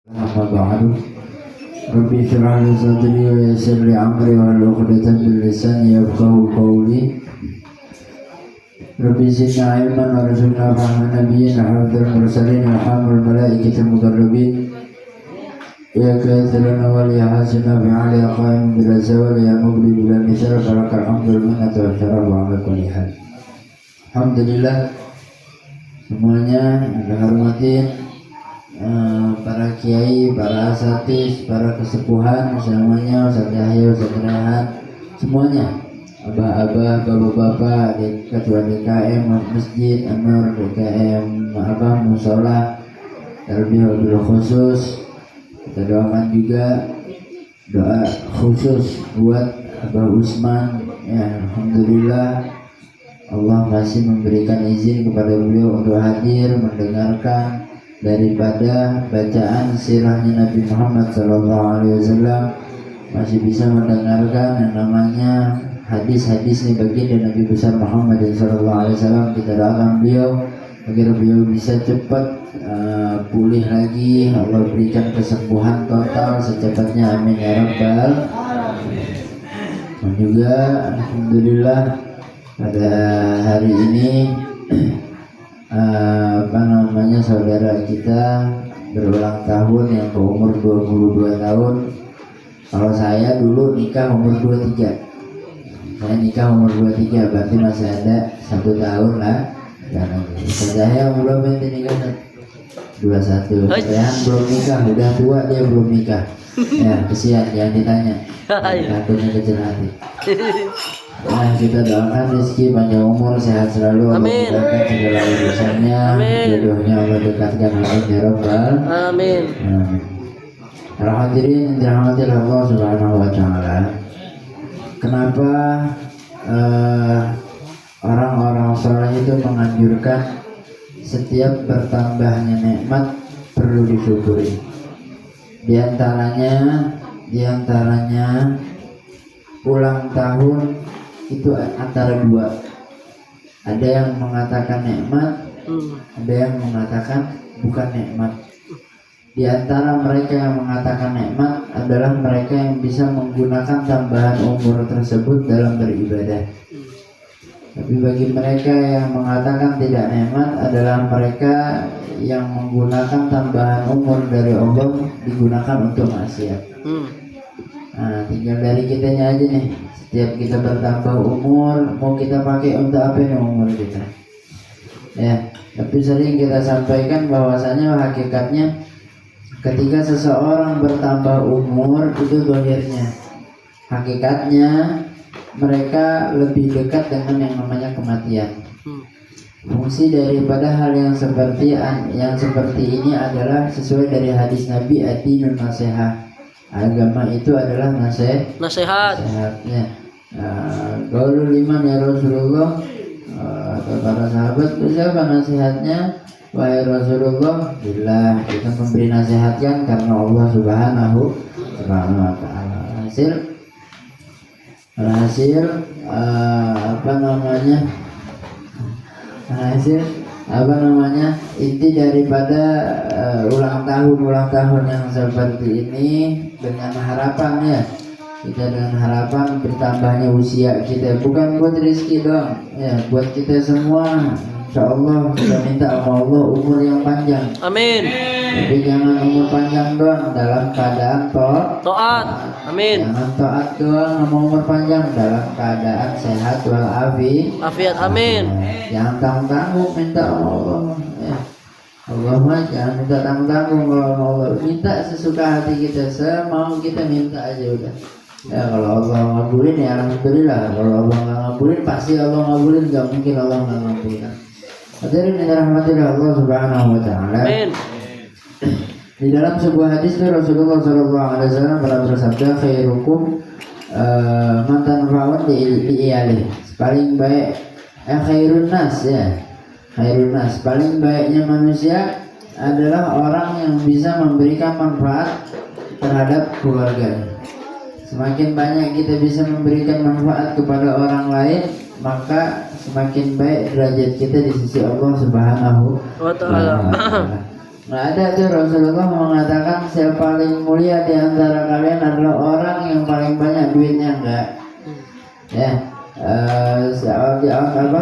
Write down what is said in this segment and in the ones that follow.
أما بعد رب اشرح لي صدري ويسر لي أمري واحلل عقدة من لساني يفقهوا قولي رب زدنا علما وارزقنا فهم نبينا حفظ المرسلين وحامل الملائكة المقربين يا كاثرنا وليا حسنا في علي قائم بلا زوال يا مبلي بلا مثال فلك الحمد المنة والشرف على كل حال. Alhamdulillah, semuanya Anda hormatin, para kiai, para asatidz, para kesepuhan semuanya, Ustaz Yahya, Ustaz Rehan, semuanya, abah-abah, bapak-bapak, ketua DKM Masjid Anur, DKM Musola, terlebih wabil khusus kita doakan juga doa khusus buat Abah Usman. Ya, alhamdulillah Allah masih memberikan izin kepada beliau untuk hadir mendengarkan daripada bacaan sirahnya Nabi Muhammad SAW, masih bisa mendengarkan yang namanya hadis-hadis ini baginda Nabi besar Muhammad SAW. Kita doakan beliau agar beliau bisa cepat pulih lagi, Allah berikan kesembuhan total secepatnya, amin ya rabbal. Dan juga alhamdulillah pada hari ini saudara kita berulang tahun yang ke umur 22 tahun. Kalau saya dulu nikah umur 23, saya nikah umur 23, berarti masih ada 1 tahun lah. Karena saya umur berapa ini nikah? 21. Saya belum nikah, udah tua dia belum nikah. Ya kesian, jangan ditanya. Takutnya kecil hati. Nah, kita doakan rezeki panjang umur, sehat selalu, Allah mudahkan segala urusannya, jodohnya Allah dekatkan, amin ya rabbal. Amin. Hadirin yang dirahmati Allah Subhanahu wa taala. Kenapa orang-orang saleh itu menganjurkan setiap bertambahnya nikmat perlu disyukuri? Di antaranya ulang tahun itu antara dua, ada yang mengatakan nikmat, ada yang mengatakan bukan nikmat. Di antara mereka yang mengatakan nikmat adalah mereka yang bisa menggunakan tambahan umur tersebut dalam beribadah. Tapi bagi mereka yang mengatakan tidak nikmat adalah mereka yang menggunakan tambahan umur dari Allah digunakan untuk maksiat. Nah, tinggal dari kitanya aja nih. Setiap kita bertambah umur, mau kita pakai untuk apa nih umur kita? Ya, tapi sering kita sampaikan bahwasanya hakikatnya ketika seseorang bertambah umur itu zahirnya, hakikatnya mereka lebih dekat dengan yang namanya kematian. Fungsi daripada hal yang seperti ini adalah sesuai dari hadis Nabi, ad-dinun nasihah. Agama itu adalah nasihat. Ya. Qaulul iman ya Rasulullah, atau para sahabat, siapa nasihatnya? Wahai Rasulullah, billah, kita memberi nasihatkan karena Allah Subhanahu wa taala. Inti daripada ulang tahun yang seperti ini dengan harapan, ya, kita dengan harapan bertambahnya usia kita, bukan buat rezeki doang, ya, buat kita semua. Insyaallah kita minta sama Allah umur yang panjang, amin. Tapi jangan umur panjang doang dalam keadaan taat, amin. Jangan taat doang sama umur panjang dalam keadaan sehat walafiat, amin. Jangan tanggung-tanggung minta sama Allah, ya. Allah mah jangan minta tanggung-tanggung kalau Allah, minta sesuka hati kita, semau kita minta aja udah. Ya kalau Allah ngabulin ya alhamdulillah, kalau Allah nggak ngabulin pasti Allah ngabulin, nggak mungkin Allah nggak ngabulin. Hadirin yang dirahmati Allah Subhanahu wa taala. Amin. Di dalam sebuah hadis itu Rasulullah SAW pernah bersabda, khairukum man tanfa'un li iyalih. Paling baik khairun nas, ya. Khairun nas, paling baiknya manusia adalah orang yang bisa memberikan manfaat terhadap keluarganya. Semakin banyak kita bisa memberikan manfaat kepada orang lain, maka semakin baik derajat kita di sisi Allah Subhanahu wa taala. Nggak ada tuh Rasulullah mengatakan siapa paling mulia di antara kalian adalah orang yang paling banyak duitnya, enggak. Ya,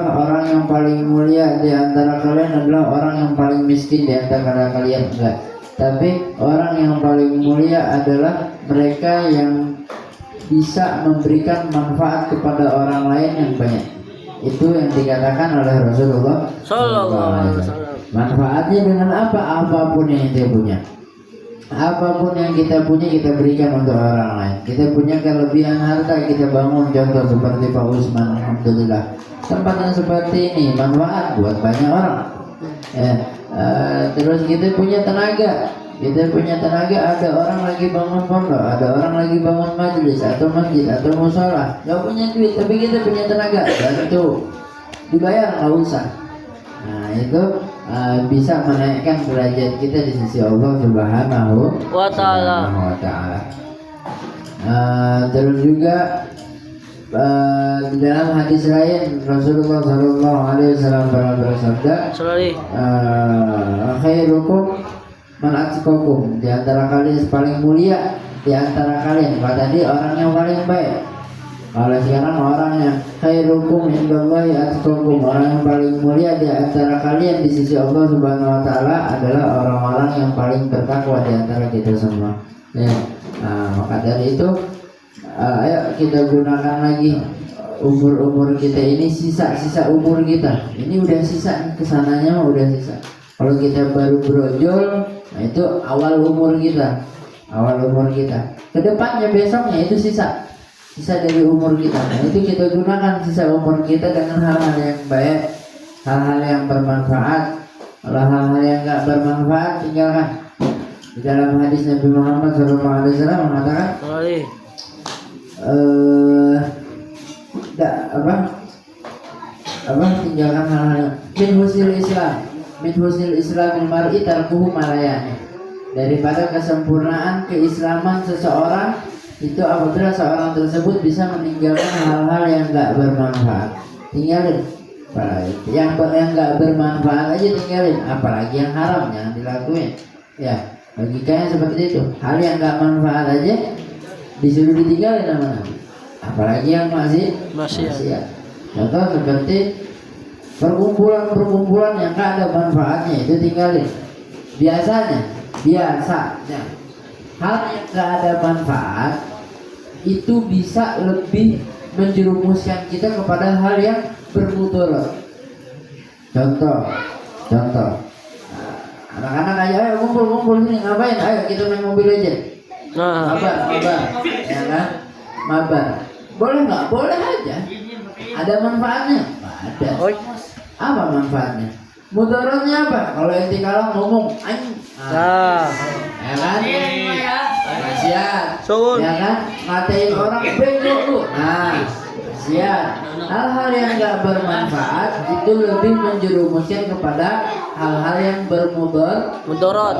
orang yang paling mulia di antara kalian adalah orang yang paling miskin di antara kalian, enggak. Tapi orang yang paling mulia adalah mereka yang bisa memberikan manfaat kepada orang lain yang banyak. Itu yang dikatakan oleh Rasulullah Sallallahu Alaihi Wasallam. Manfaatnya dengan apa? Apapun yang kita punya, apapun yang kita punya kita berikan untuk orang lain. Kita punya kelebihan harta, kita bangun contoh seperti Pak Usman, alhamdulillah. Tempat yang seperti ini manfaat buat banyak orang. Terus kita punya tenaga. Kita punya tenaga, ada orang lagi bangun pondok, ada orang lagi bangun majelis atau masjid atau musola. Gak punya duit, tapi kita punya tenaga, bantu, dibayar nggak usah. Nah itu bisa menaikkan derajat kita di sisi Allah Subhanahu wa Ta'ala. Terus juga di dalam hadis lain Rasulullah Sallallahu Alaihi Wasallam bersabda, khairukum man atqakum, di antara kalian paling mulia di antara kalian. Tadi orang yang paling baik. Kalau sekarang orang yang khairukum indallahi atqakum, orang yang paling mulia di antara kalian di sisi Allah Subhanahu wa Ta'ala adalah orang-orang yang paling bertakwa di antara kita semua. Ya. Maka dari itu ayo kita gunakan lagi umur kita ini, sisa-sisa umur kita. Ini udah sisa, kesananya mah udah sisa. Kalau kita baru brojol, nah itu awal umur kita. Kedepannya besoknya itu sisa dari umur kita. Nah itu kita gunakan sisa umur kita dengan hal-hal yang baik, hal-hal yang bermanfaat. Kalau hal-hal yang nggak bermanfaat tinggalkan. Di dalam hadis Nabi Muhammad SAW mengatakan, tinggalkan hal-hal min husnil Islamil mar'i tarkuhu malayani. Daripada kesempurnaan keislaman seseorang itu apabila seorang tersebut bisa meninggalkan hal-hal yang enggak bermanfaat. Tinggalin. Yang enggak bermanfaat aja tinggalin, apalagi yang haram jangan dilakuin. Ya, logikanya seperti itu. Hal yang enggak manfaat aja disuruh ditinggalin sama Nabi. Apalagi yang maksiat. Contoh seperti perkumpulan yang enggak ada manfaatnya itu tinggalin. Biasanya hal yang enggak ada manfaat itu bisa lebih menjerumuskan kita kepada hal yang bermudarat. Contoh anak-anak ayo kumpul sini, ngapain? Ayo kita main Mobile Legends. Mabar, ya kan? Mabar. Boleh nggak? Boleh aja. Ada manfaatnya? Ada. Apa manfaatnya? Mudaratnya apa? Kalau ente kalah ngomong anjing. Ya kan? Maksiat. Ya kan? Ngatain orang bego lu. Maksiat. Hal-hal yang enggak bermanfaat itu lebih menjerumuskan kepada hal-hal yang bermudarat.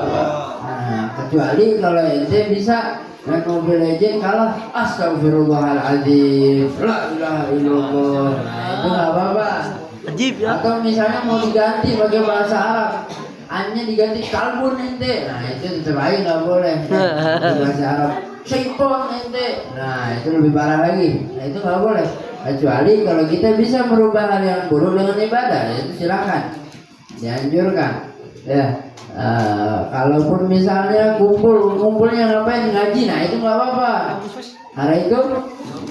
Kecuali kalau ente bisa main Mobile Legends kalah, astagfirullahaladzim, la ilaha illallah. Itu nggak apa-apa. Ajib ya. Atau misalnya mau diganti pakai bahasa Arab, annya diganti kalbun ente, nah itu tetap aja nggak boleh. Bahasa Arab syaiton ente, nah itu lebih parah lagi. Nah itu nggak boleh. Kecuali kalau kita bisa merubah hal yang buruk dengan ibadah, itu silakan, dianjurkan. Ya, kalaupun misalnya kumpulnya ngapain, ngaji, nah itu nggak apa-apa. Karena itu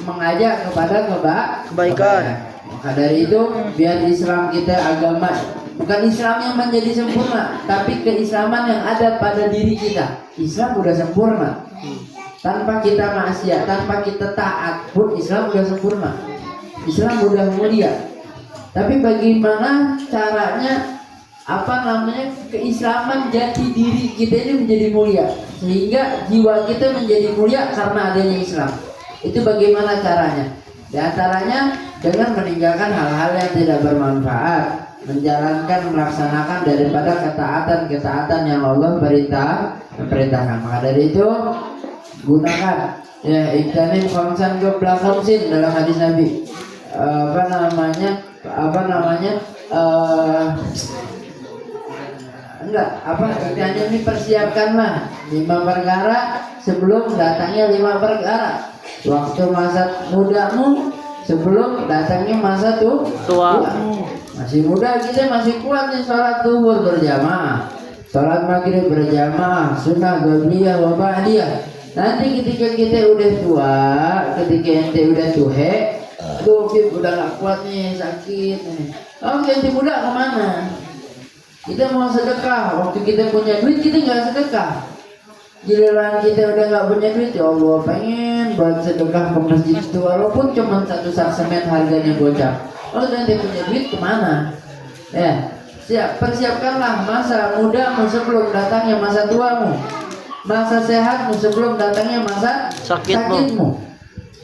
mengajak kepada kebaikan. Maka dari itu biar Islam kita agama bukan Islam yang menjadi sempurna, tapi keislaman yang ada pada diri kita. Islam udah sempurna. Tanpa kita maksiat, tanpa kita taat pun Islam udah sempurna. Islam udah mulia. Tapi bagaimana caranya keislaman jati diri kita ini menjadi mulia, sehingga jiwa kita menjadi mulia karena adanya Islam. Itu bagaimana caranya? Di antaranya dengan meninggalkan hal-hal yang tidak bermanfaat, melaksanakan daripada ketaatan yang Allah perintahkan. Maka dari itu gunakan iktanim khamsan qabla khamsin dalam hadis Nabi. enggak apa istilahnya ini persiapkanlah 5 perkara sebelum datangnya 5 perkara. Waktu masa mudamu sebelum datangnya masa tuamu. Masih muda kita masih kuat nih sholat zuhur berjamaah, sholat maghrib berjamaah, sunnah qabliyah wa ba'diyah. Nanti ketika kita udah tua, ketika ente udah tuhe, tuh udah gak kuat nih, sakit nih. Oh ganti muda kemana? Kita mau sedekah, waktu kita punya duit kita nggak sedekah. Giliran kita udah nggak punya duit, ya Allah pengen buat sedekah ke masjid itu walaupun cuma 1 sak semen harganya gocap. Oh nanti punya duit kemana? Ya persiapkanlah masa mudamu sebelum datangnya masa tuamu, masa sehatmu sebelum datangnya masa sakitmu,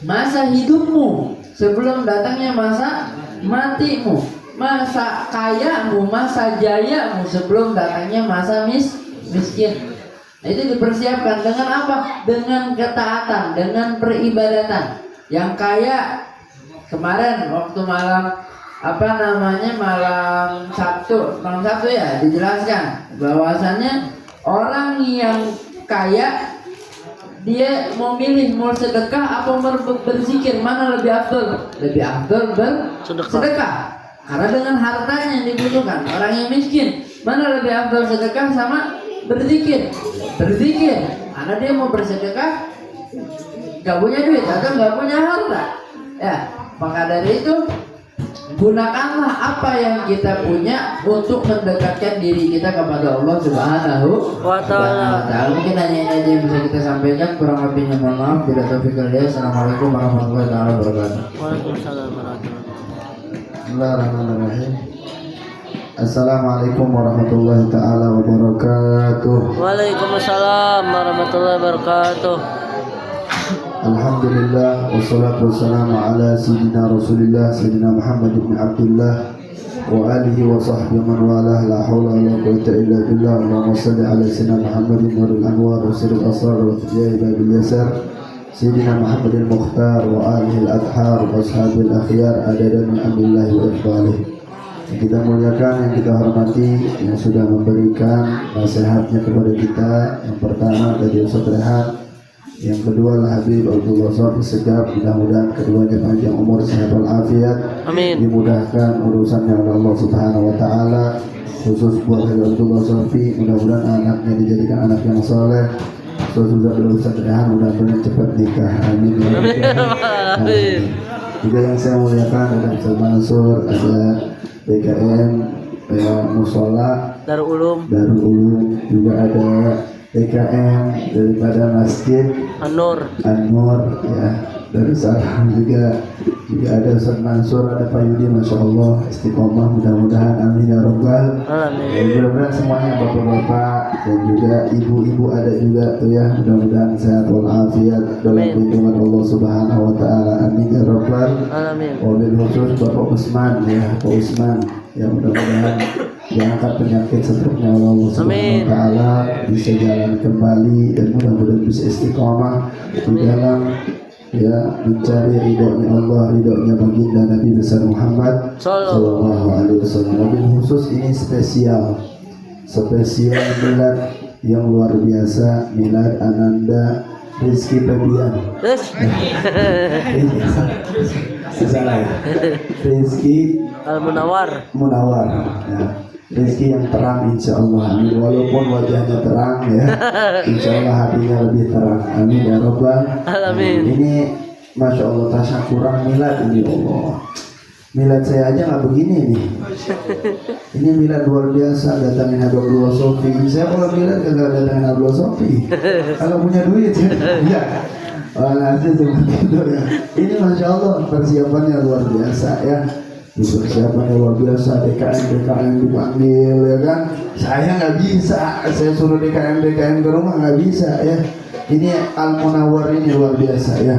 masa hidupmu sebelum datangnya masa matimu, masa kayamu, masa jayamu sebelum datangnya masa miskin. Nah, itu dipersiapkan dengan apa? Dengan ketaatan, dengan peribadatan. Yang kaya kemarin waktu malam malam Sabtu ya dijelaskan bahwasannya orang yang kaya dia mau milih mau sedekah apa berzikir, mana lebih afdol? Lebih afdol bersedekah. Karena dengan hartanya yang dibutuhkan. Orang yang miskin, mana lebih afdol sedekah sama berzikir? Berzikir. Karena dia mau bersedekah gak punya duit atau gak punya harta. Ya, maka dari itu gunakanlah apa yang kita punya untuk mendekatkan diri kita kepada Allah Subhanahu wa ta'ala. Mungkin hanya ini aja yang bisa kita sampaikan, kurang lebihnya mohon maaf. Bila taufiq wal hidayah. Assalamualaikum warahmatullahi wabarakatuh. Waalaikumsalam warahmatullahi wabarakatuh. Bismillahirrahmanirrahim. Assalamualaikum warahmatullahi ta'ala wabarakatuh. Waalaikumsalam warahmatullahi wabarakatuh. Alhamdulillah wassalatu wassalamu ala sayyidina Rasulillah sayyidina Muhammad ibn Abdullah wa alihi wa sahbihi man walah, la haula wa la quwwata illa billah. Allahumma shalli ala sayyidina Muhammadin nurul anwar wa sirril asrar wa tijahi babil yasar sayyidina Muhammadil mukhtar wa alihi al-adhar wa ashabil akhyar adadan min amrillahi wa ikhbalihi. Yang kita muliakan, yang kita hormati, yang sudah memberikan nasihatnya kepada kita. Yang pertama dari Ustaz Rehan, yang kedua lah Habib Abdullah Sofi Segaf. Mudah-mudahan keduanya panjang umur, sehat walafiat, amin. Dimudahkan urusannya oleh Allah Subhanahu wa ta'ala. Khusus buat Habib Abdullah Sofi, mudah-mudahan anaknya dijadikan anak yang soleh. Khusus buat Ustaz Rehan, mudah-mudahan cepat nikah, amin. Amin. Juga yang saya muliakan ada Ustaz Mansur, ada DKM Musola Darul Ulum, juga ada DKM daripada Masjid An-Nur ya, Darussalam juga ada Ustaz Mansur, ada Pak Yudi, Masya Allah istiqomah, mudah-mudahan amin ya rabbal alamin. Mudah-mudahan semuanya bapak-bapak dan juga ibu-ibu ada juga tuh ya, mudah-mudahan sehat walafiat dalam lindungan Allah Subhanahu wa ta'ala, amin ya rabbal alamin. Wabil khusus Bapak Usman ya, Pak Usman ya, mudah-mudahan diangkat penyakit stroke-nya oleh Allah Subhanahu wa ta'ala, bisa jalan kembali dan mudah-mudahan bisa istiqomah di dalam ya mencari ridhonya Allah, ridhonya baginda Nabi besar Muhammad sallallahu alaihi wasallam. Wabil khusus ini spesial milad yang luar biasa, milad Ananda Rizky Febian. Salah ya. Rizky Al-Munawar ya. Rizki yang terang insya Allah, amin. Walaupun wajahnya terang ya, insya Allah hatinya lebih terang, amin ya rabbal alamin. Ini Masya Allah tasyakuran milad ini, Allah. Milad saya aja nggak begini nih. Ini milad luar biasa, datangin Abdullah Sofi. Saya kalau milad kagak datangin Abdullah Sofi. Kalau punya duit ya. Walhasil seperti itu ya. Ini Masya Allah persiapannya luar biasa ya. Persiapannya luar biasa, DKM dipanggil ya kan. Saya nggak bisa, saya suruh DKM ke rumah nggak bisa ya. Ini Al-Munawwar ini luar biasa ya,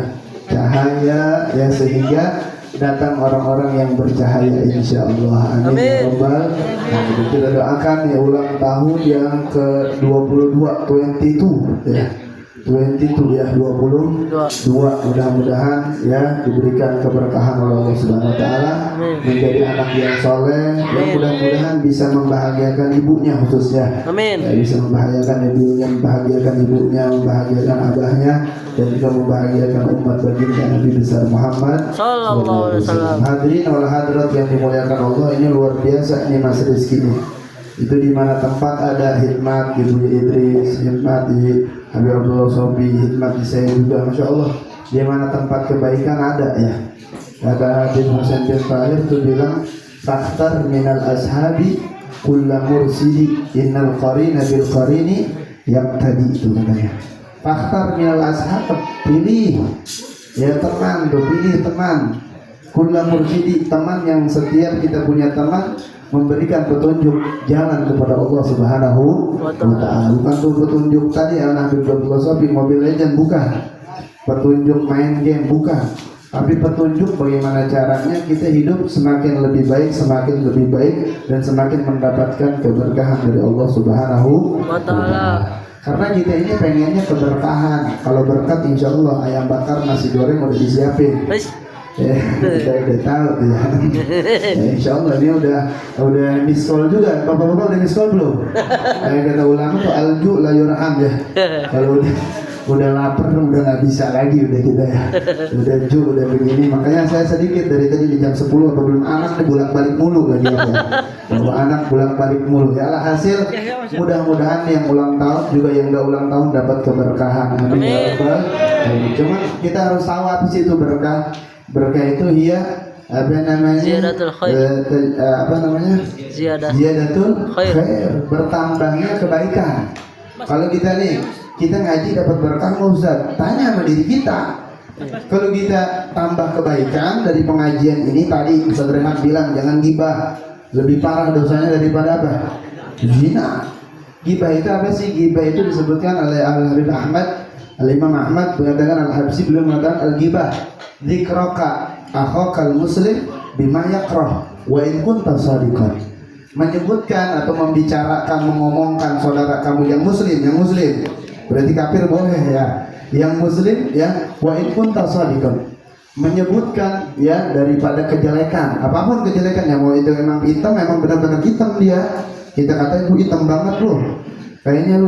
cahaya ya, sehingga datang orang-orang yang bercahaya insya Allah, amin ya rabbal. Nah, kita doakan ya ulang tahun yang ke 22 ya, 22 ya 22. Mudah-mudahan ya diberikan keberkahan oleh Allah Subhanahu wa taala, menjadi anak yang soleh, yang mudah-mudahan bisa membahagiakan ibunya khususnya. Amin. Ya, bisa membahagiakan ibunya, membahagiakan ibunya, membahagiakan abahnya, dan juga membahagiakan umat baginda Nabi besar Muhammad Sallallahu alaihi wasallam. Hadirin wal hadirat yang dimuliakan Allah, ini luar biasa nih Mas Rizky nih. Itu di mana tempat ada hikmat Ibu Idris, hikmat di Habib Abdullah Sobi, hikmat di saya juga, Masya Allah. Di mana tempat kebaikan ada ya. Kata Habib Husain bin Tahir itu bilang, "Fakhtar minal ashabi kulla mursidi innal qarina bil qarini yaqtadi," itu katanya. Fakhtar minal ashab, pilih ya teman, tuh pilih teman. Kulla mursidi, teman yang setiap kita punya teman memberikan petunjuk jalan kepada Allah Subhanahu wa taala. Bukan tuh petunjuk tadi anak Habib Sofi Mobile Legend, bukan. Petunjuk main game, bukan. Tapi petunjuk bagaimana caranya kita hidup semakin lebih baik dan semakin mendapatkan keberkahan dari Allah Subhanahu wa taala. Karena kita ini pengennya keberkahan. Kalau berkat insya Allah ayam bakar nasi goreng udah disiapin. Kita udah tahu ya. Insya Allah ini udah miss call juga. Bapak-bapak udah miss call belum? Kayak kata ulama tuh alju la yurham ya. Kalau udah lapar udah nggak bisa lagi udah kita ya. Udah begini. Makanya saya sedikit dari tadi di jam 10 apa belum, anak nih bolak-balik mulu lagi ya. Bawa anak bolak-balik mulu. Ya alhasil mudah-mudahan yang ulang tahun juga yang nggak ulang tahun dapat keberkahan. Amin ya rabbal alamin. Cuma kita harus tahu apa sih itu berkah. Berkah itu apa namanya? Ziyadatul khair. Ziyadatul khair. Bertambahnya kebaikan. Kalau kita ngaji dapat berkah, Ustaz, tanya sama diri kita. Kalau kita tambah kebaikan dari pengajian ini, tadi Ustaz Rehan bilang jangan gibah. Lebih parah dosanya daripada apa? Zina. Gibah itu apa sih? Gibah itu disebutkan oleh Al-Habib Ahmad, Al-Imam Ahmad mengatakan, Al-Habsyi beliau mengatakan al-gibah dzikraka akhakal muslim bima yakrah wa in kunta shadiqan. Menyebutkan atau membicarakan, mengomongkan saudara kamu yang muslim. Berarti kafir boleh ya. Yang muslim ya, wa in kunta shadiqan. Menyebutkan ya daripada kejelekan, apapun kejelekannya, mau itu memang hitam, memang benar-benar hitam dia. Kita kata itu hitam banget loh. Kayaknya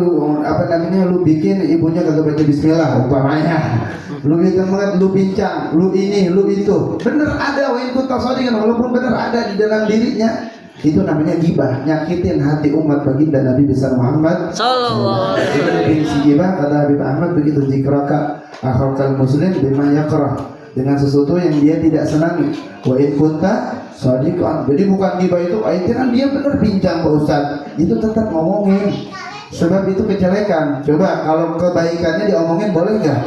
lu bikin ibunya kagak baca bismillah umpamanya. Lu hitam banget, lu bincang, lu ini, lu itu. Bener ada wa in kunta shadiqan, walaupun bener ada di dalam dirinya. Itu namanya gibah, nyakitin hati umat baginda Nabi besar Muhammad sallallahu alaihi wasallam. Definisi gibah kata Habib Ahmad begitu, zikraka akhakal muslim bima yakrah, dengan sesuatu yang dia tidak senangi. Wa in kunta shadiqan. Jadi bukan gibah itu kan dia benar bincang Pak Ustaz, itu tetap ngomongin. Sebab itu kejelekan. Coba kalau kebaikannya diomongin boleh nggak?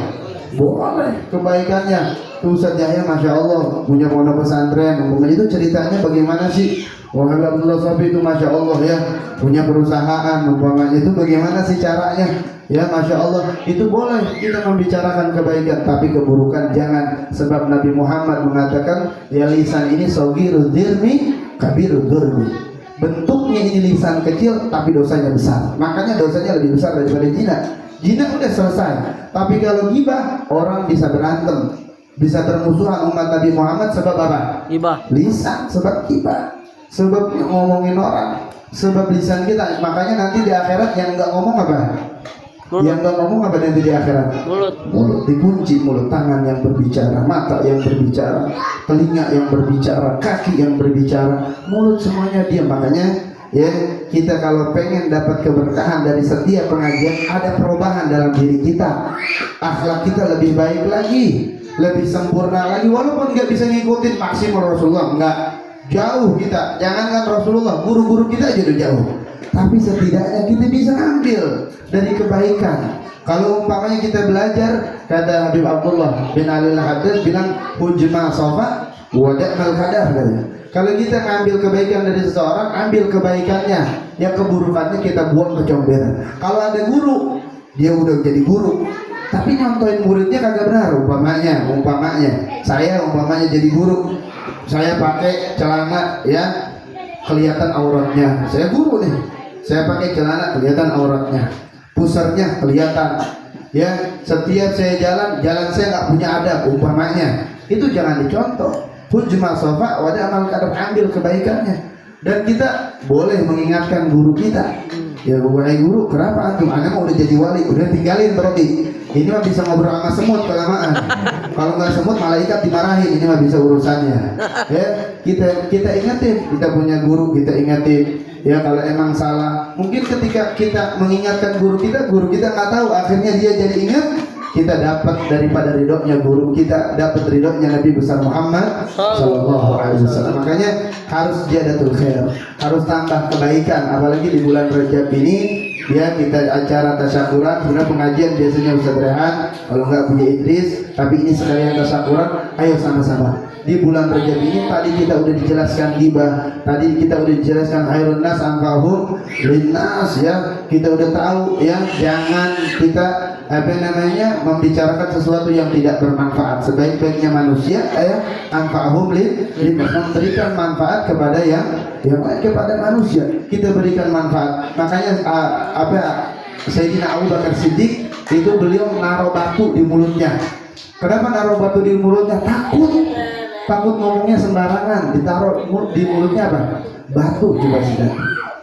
Boleh kebaikannya. Tuh Ustaz Yahya Masya Allah punya pondok pesantren, itu ceritanya bagaimana sih? Wahab Abdullah Sobi itu Masya Allah ya, punya perusahaan umpamanya, itu bagaimana sih caranya? Ya Masya Allah, itu boleh kita membicarakan kebaikan, tapi keburukan jangan. Sebab Nabi Muhammad mengatakan, ya lisan ini sogirul dirmi kabirul durmi. Bentuknya ini lisan kecil tapi dosanya besar. Makanya dosanya lebih besar daripada zina. Zina udah selesai. Tapi kalau gibah, orang bisa berantem, bisa bermusuhan umat Nabi Muhammad sebab apa? Gibah. Lisan, sebab gibah. Sebab ngomongin orang, sebab lisan kita. Makanya nanti di akhirat yang nggak ngomong apa? Mulut. Yang nggak ngomong apa nanti di akhirat? Mulut dikunci, mulut. Tangan yang berbicara, mata yang berbicara, telinga yang berbicara, kaki yang berbicara, mulut semuanya diam. Makanya ya kita kalau pengen dapat keberkahan dari setiap pengajian, ada perubahan dalam diri kita, akhlak kita lebih baik lagi, lebih sempurna lagi. Walaupun nggak bisa ngikutin maksimal Rasulullah, nggak jauh kita, jangankan Rasulullah, guru-guru kita aja udah jauh. Tapi setidaknya kita bisa ambil dari kebaikan. Kalau umpamanya kita belajar, kata Habib Abdullah bin Ali Al-Haddad bilang, hujma sofa wada'mal kadar. Kalau kita ngambil kebaikan dari seseorang, ambil kebaikannya, yang keburukannya kita buang ke comberan. Kalau ada guru, dia udah jadi guru, tapi nyontoin muridnya kagak benar. Umpamanya saya jadi guru, saya pakai celana ya kelihatan auratnya. Saya guru nih, saya pakai celana kelihatan auratnya, pusernya kelihatan, Ya, setiap saya jalan saya nggak punya adab umpamanya, itu jangan dicontoh. Hujma sofa wadah amal kadang ambil kebaikannya. Dan kita boleh mengingatkan guru kita. Ya wahai guru, kenapa antum? Anda mau udah jadi wali, udah tinggalin berarti. Ini mah bisa ngobrol sama semut kelamaan. Kalau nggak semut malaikat dimarahin. Ini mah bisa urusannya. Ya, kita ingatin, kita punya guru, kita ingatin. Ya kalau emang salah, mungkin ketika kita mengingatkan guru kita nggak tahu, akhirnya dia jadi ingat. Kita dapat daripada ridhonya guru kita, dapat ridhonya Nabi besar Muhammad Sallallahu Alaihi Wasallam. Makanya harus jadatul khair, harus tambah kebaikan. Apalagi di bulan Rajab ini, ya kita acara tasyakuran. Sebenarnya pengajian biasanya Ustaz Rehan, kalau nggak punya Idris, tapi ini sekalian tasyakuran. Ayo sama-sama. Di bulan Rajab ini tadi kita udah dijelaskan ghibah, tadi kita udah dijelaskan khairun nas anfa'uhum linnas, ya kita udah tahu ya, jangan kita membicarakan sesuatu yang tidak bermanfaat. Sebaik-baiknya manusia anfa'uhum linnas, memberikan manfaat kepada yang lain, kepada manusia kita berikan manfaat. Makanya Sayyidina Abu Bakar Siddiq itu beliau naruh batu di mulutnya. Kenapa naruh batu di mulutnya? Takut ngomongnya sembarangan, ditaruh di mulutnya apa? Batu, coba sudah.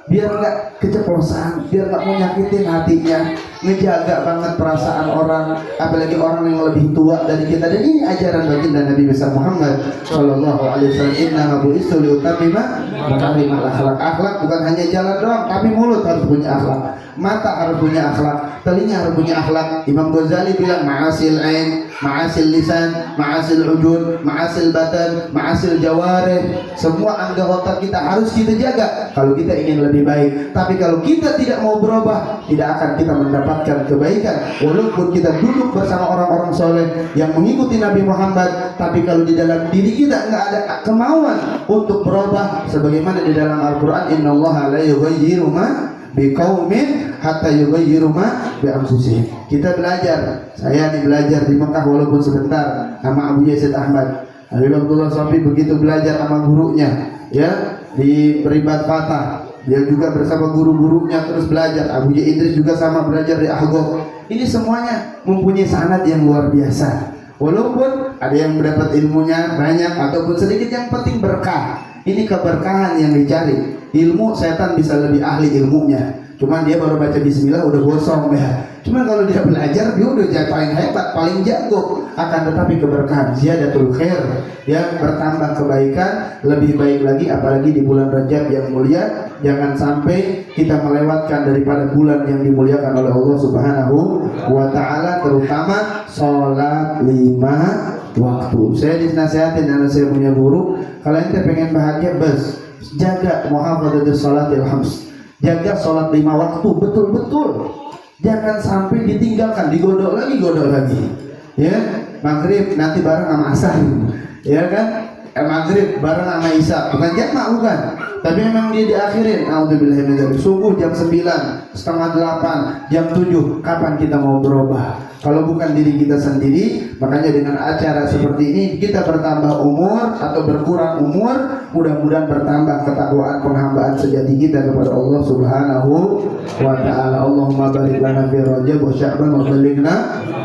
Biar nggak keceplosan, biar nggak menyakitin hatinya, ngejaga banget perasaan orang, apalagi orang yang lebih tua dari kita. Dan ini ajaran baginda Nabi besar Muhammad Sallallahu Alaihi Wasallam. Inna bu'istu liutammima makarimal akhlak. Akhlak bukan hanya jalan doang, tapi mulut harus punya akhlak, mata harus punya akhlak, telinga harus punya akhlak. Imam Ghazali bilang ma'asil ain, ma'asil lisan, ma'asil ujud, ma'asil batan, ma'asil jawarih. Semua anggota kita harus kita jaga kalau kita ingin lebih baik. Tapi kalau kita tidak mau berubah, tidak akan kita mendapatkan kebaikan. Walaupun kita duduk bersama orang-orang soleh yang mengikuti Nabi Muhammad, tapi kalau di dalam diri kita nggak ada kemauan untuk berubah, sebagaimana di dalam Al-Quran, Innallaha la yughayyiru ma biqaumin hatta yughayyiru ma bi anfusihim. Kita belajar, saya nih belajar di Mekah walaupun sebentar sama Abu Yazid Ahmad. Habib Abdullah Shafi begitu belajar sama gurunya, ya di Peribat Fatah. Dia juga bersama guru-gurunya terus belajar. Abu Idris juga sama belajar di Ahqaf. Ini semuanya mempunyai sanad yang luar biasa. Walaupun ada yang mendapat ilmunya banyak ataupun sedikit, yang penting berkah. Ini keberkahan yang dicari. Ilmu, setan bisa lebih ahli ilmunya, cuman dia baru baca bismillah udah gosong ya. Cuman kalau dia belajar, dia udah paling hebat, paling jago. Akan tetapi keberkahan, ziyadatul khair, ya bertambah kebaikan, lebih baik lagi. Apalagi di bulan Rajab yang mulia, jangan sampai kita melewatkan daripada bulan yang dimuliakan oleh Allah Subhanahu wa Ta'ala, terutama sholat 5 waktu. Saya dinasihatin karena saya punya guru, kalau ente pengen bahagia, jaga muhafadzatus sholatil khams, jaga sholat 5 waktu betul-betul. Jangan sampai ditinggalkan, digodok lagi, ya. Maghrib nanti bareng sama asar, ya kan? Maghrib bareng sama isya, bukan jamak, bukan. Tapi memang dia diakhirin. Alhamdulillah, subuh jam 9, setengah 8, jam 7. Kapan kita mau berubah? Kalau bukan diri kita sendiri. Makanya dengan acara seperti ini kita bertambah umur atau berkurang umur, mudah-mudahan bertambah ketakwaan penghambaan sejati kita kepada Allah Subhanahu wa Ta'ala. Allahumma barik lana fi Rajab wa Sya'ban wa balighna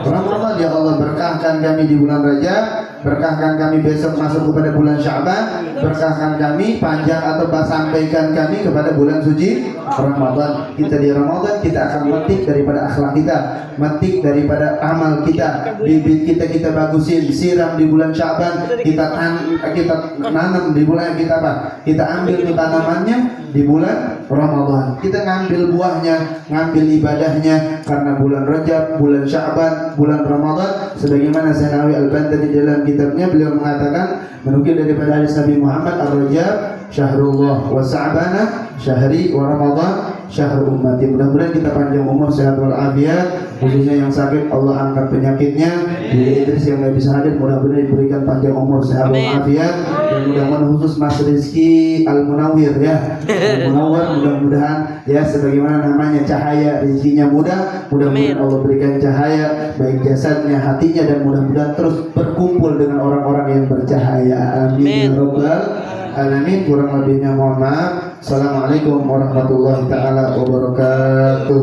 Ramadan. Ya Allah, berkahkan kami di bulan Rajab, berkahkan kami besok masuk kepada bulan Sya'ban, berkahkan kami panjang atau sampaikan kami kepada bulan suci Ramadan. Kita di Ramadan kita akan metik daripada akhlak kita, metik daripada amal kita, bibit kita bagusin, siram di bulan Sya'ban, kita nanam di bulan kita ambil tanamannya di bulan Ramadan. Kita ngambil buahnya, ngambil ibadahnya, karena bulan Rajab, bulan Sya'ban, bulan Ramadan. Sebagaimana Syekh Al-Albani di dalam kitabnya, beliau mengatakan, menukil daripada hadis Nabi Muhammad, Ar-Rajab syahrullah wa Sya'bana syahri wa Ramadan syahrul ummati. Mudah-mudahan kita panjang umur, sehat walafiat, khususnya yang sakit Allah angkat penyakitnya. Di Idris yang tidak bisa hadir, mudah-mudahan diberikan panjang umur, sehat walafiat, dan mudah-mudahan khusus Mas Rizki Al-Munawir, ya Al-Munawir, mudah-mudahan ya sebagaimana namanya cahaya, rezekinya mudah-mudahan Allah berikan cahaya baik jasadnya, hatinya, dan mudah-mudahan terus berkumpul dengan orang-orang yang bercahaya. Amin ya rabbal alamin. Kurang lebihnya mohon maaf. Assalamualaikum warahmatullahi taala wabarakatuh.